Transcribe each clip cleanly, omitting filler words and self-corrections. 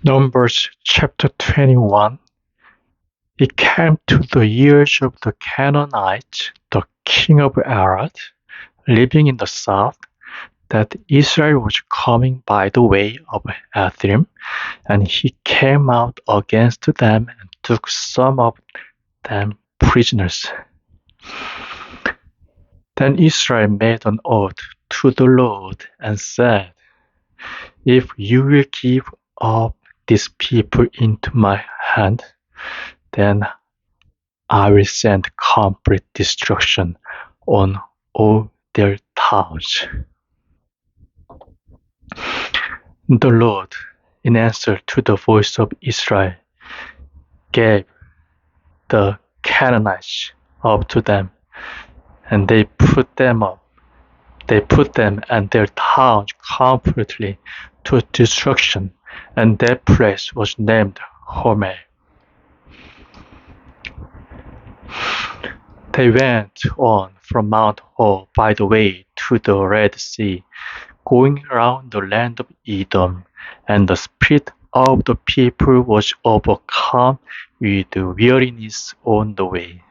Numbers chapter 21. It came to the ears of the Canaanites, the king of Arad, living in the south, that Israel was coming by the way of Ephraim, and he came out against them and took some of them prisoners. Then Israel made an oath to the Lord and said, "If you will give up these people into my hand, then I will send complete destruction on all their towns." The Lord, in answer to the voice of Israel, gave the Canaanites up to them, and they put them and their towns completely to destruction, and that place was named Hormah. They went on from Mount Hor by the way to the Red Sea, going around the land of Edom, and the spirit of the people was overcome with weariness on the way.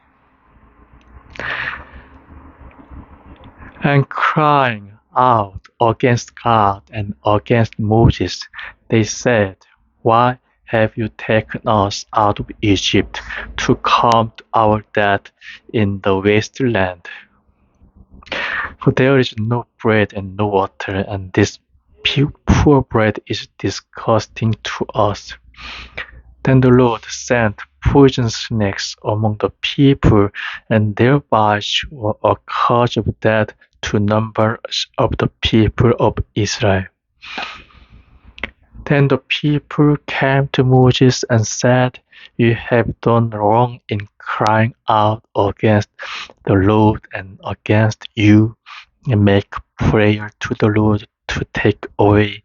And crying out against God and against Moses, they said, "Why have you taken us out of Egypt to come to our death in the wasteland? For there is no bread and no water, and this poor bread is disgusting to us." Then the Lord sent poison snakes among the people, and their bites were a cause of death to numbers of the people of Israel. Then the people came to Moses and said, "You have done wrong in crying out against the Lord and against you, and make prayer to the Lord to take away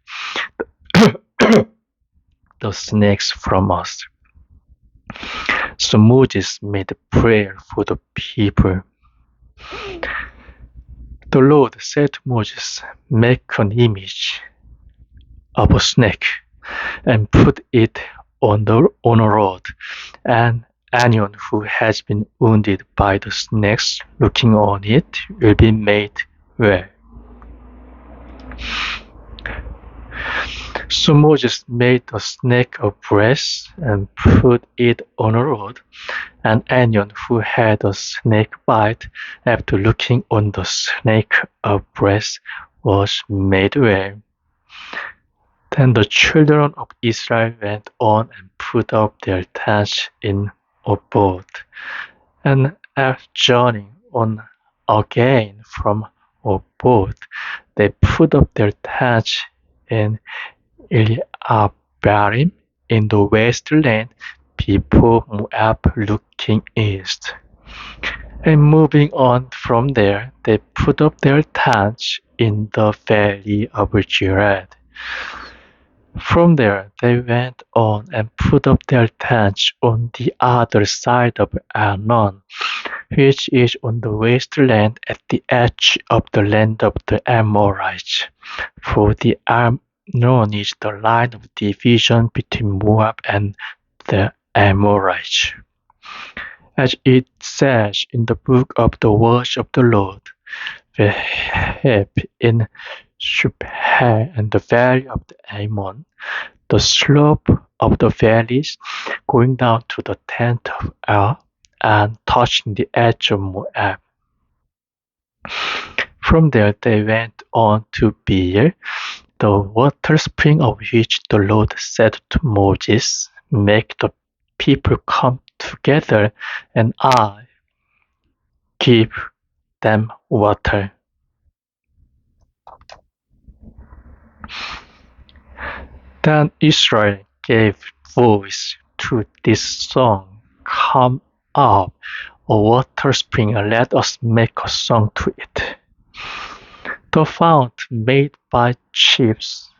the snakes from us." So Moses made prayer for the people. The Lord said to Moses, "Make an image of a snake and put it on a rod, and anyone who has been wounded by the snakes looking on it will be made well." So Moses made a snake of brass and put it on a rod, and anyone who had a snake bite after looking on the snake of brass was made well. Then the children of Israel went on and put up their tents in a boat, and after journeying on again from a boat, they put up their tents in Eliabarim in the wasteland before Moab, looking east. And moving on from there, they put up their tents in the valley of Gilead. From there, they went on and put up their tents on the other side of Arnon, which is on the wasteland at the edge of the land of the Amorites. For the Arnon is the line of division between Moab and the Amorites. As it says in the book of the words of the Lord, "Waheb in Shupha and the valley of the Ammon, the slope of the valleys, going down to the tent of Ar, and touching the edge of Moab." From there they went on to Beer, the water spring of which the Lord said to Moses, "Make the people come together, and I give them water." Then Israel gave voice to this song, "Come up, a water spring, and let us make a song to it." The fount made by chiefs,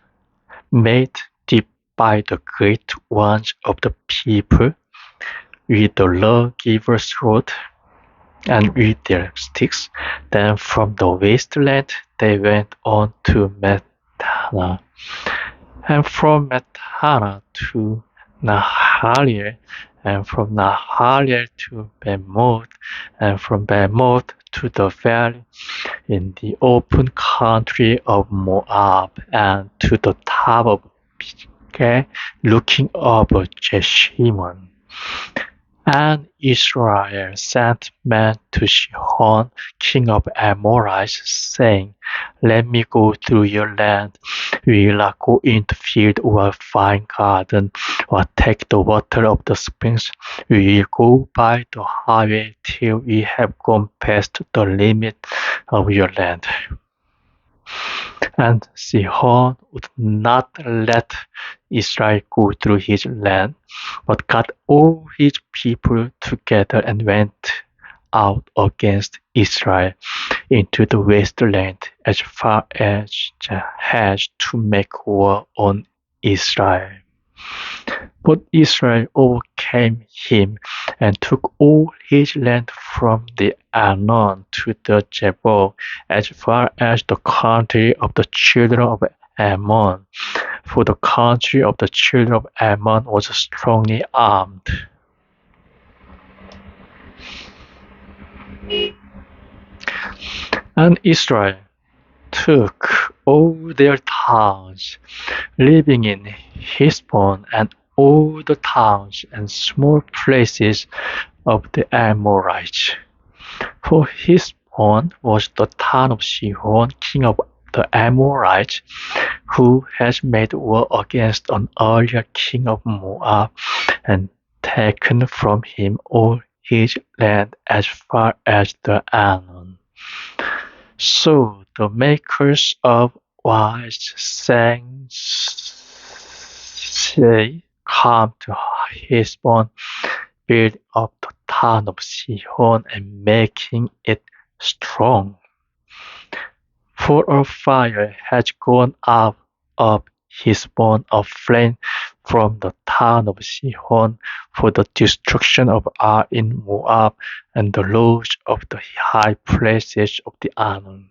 made deep by the great ones of the people, with the lawgiver's rod, and with their sticks. Then from the wasteland they went on to Methana, and from Methana to Nahaliel, and from Nahaliel to Bemoth, and from Bemoth to the valley in the open country of Moab, and to the top of Pisgah, looking over Jeshimon. And Israel sent men to Sihon, king of Amorites, saying, Let me go through your land. We will not go into the field or vine garden, or take the water of the springs. We will go by the highway till we have gone past the limit of your land. And Sihon would not let Israel go through his land, but got all his people together and went out against Israel into the wasteland as far as Jahaz to make war on Israel. But Israel overcame him and took all his land from the Arnon to the Jebel, as far as the country of the children of Ammon. For the country of the children of Ammon was strongly armed. And Israel took all their towns, living in Heshbon, and all the towns and small places of the Amorites. For Heshbon was the town of Sihon, king of the Amorites, who has made war against an earlier king of Moab, and taken from him all his land as far as the Arnon. So the makers of wise sayings say, Come to Heshbon, build up the town of Sihon, and making it strong. For a fire has gone up of Heshbon, a flame from the town of Sihon, for the destruction of Ar in Moab, and the loss of the high places of the Arnon.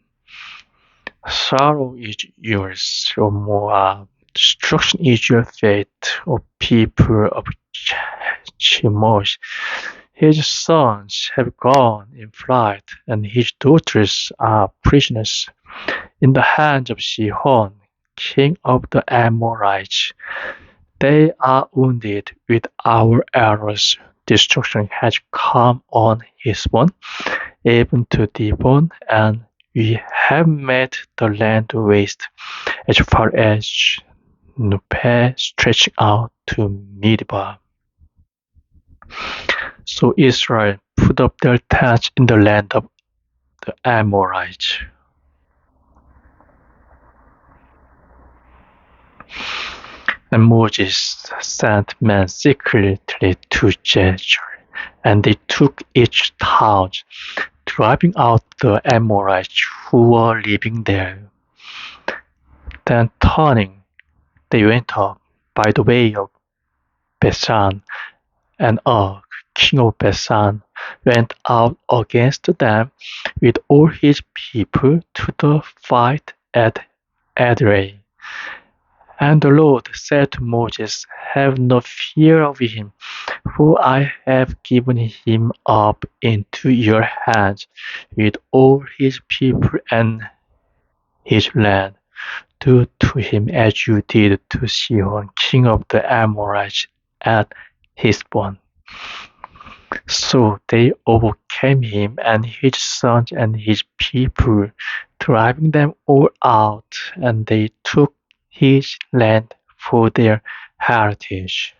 Sorrow is yours, O Moab. Destruction is your fate, O people of Chemosh. His sons have gone in flight, and his daughters are prisoners in the hands of Sihon, king of the Amorites. They are wounded with our arrows. Destruction has come on Heshbon, even to Dibon, and we have made the land waste as far as Nupe, stretching out to Midbar. So Israel put up their tents in the land of the Amorites. And Moses sent men secretly to Jezreel, and they took each town, driving out the Amorites who were living there. Then turning, they went up by the way of Besan, and Og, king of Besan, went out against them with all his people to the fight at Edrei. And the Lord said to Moses, Have no fear of him, for I have given him up into your hands with all his people and his land. Do to him as you did to Sihon, king of the Amorites, at Heshbon. So they overcame him and his sons and his people, driving them all out, and they took his land for their heritage.